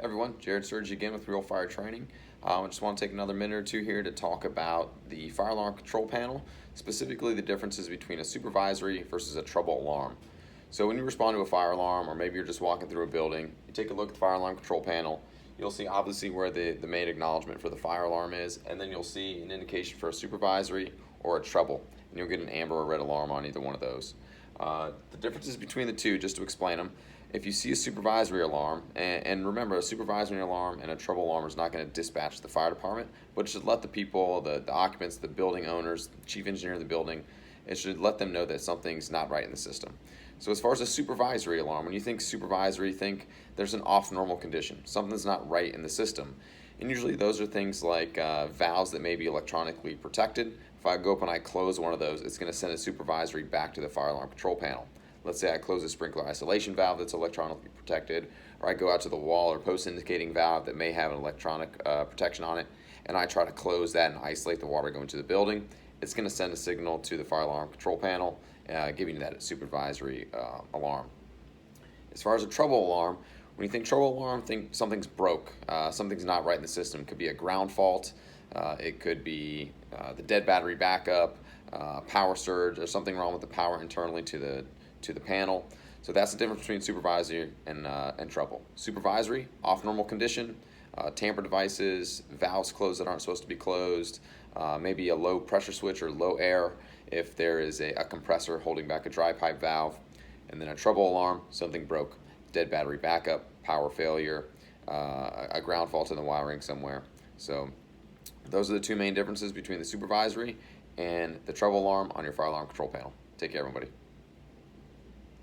Everyone, Jared Surge again with Real Fire Training. I just want to take another minute or two here to talk about the fire alarm control panel, specifically the differences between a supervisory versus a trouble alarm. So when you respond to a fire alarm, or maybe you're just walking through a building, you take a look at the fire alarm control panel, you'll see obviously where the main acknowledgement for the fire alarm is, and then you'll see an indication for a supervisory or a trouble, and you'll get an amber or red alarm on either one of those. The differences between the two, just to explain them: if you see a supervisory alarm, and remember, a supervisory alarm and a trouble alarm is not going to dispatch the fire department, but it should let the people, the occupants, the building owners, the chief engineer of the building, it should let them know that something's not right in the system. So as far as a supervisory alarm, when you think supervisory, think there's an off-normal condition, something's not right in the system. And usually those are things like valves that may be electronically protected. If I go up and I close one of those, it's going to send a supervisory back to the fire alarm control panel. Let's say I close a sprinkler isolation valve that's electronically protected, or I go out to the wall or post indicating valve that may have an electronic protection on it, and I try to close that and isolate the water going to the building. It's going to send a signal to the fire alarm control panel, giving you that supervisory alarm. As far as a trouble alarm, when you think trouble alarm, think something's broke, something's not right in the system. It could be a ground fault, it could be the dead battery backup, power surge, or something wrong with the power internally to the panel. So that's the difference between supervisory and trouble. Supervisory, off normal condition, tamper devices, valves closed that aren't supposed to be closed, maybe a low pressure switch or low air if there is a compressor holding back a dry pipe valve. And then a trouble alarm, something broke, dead battery backup, power failure, a ground fault in the wiring somewhere. So those are the two main differences between the supervisory and the trouble alarm on your fire alarm control panel. Take care, everybody.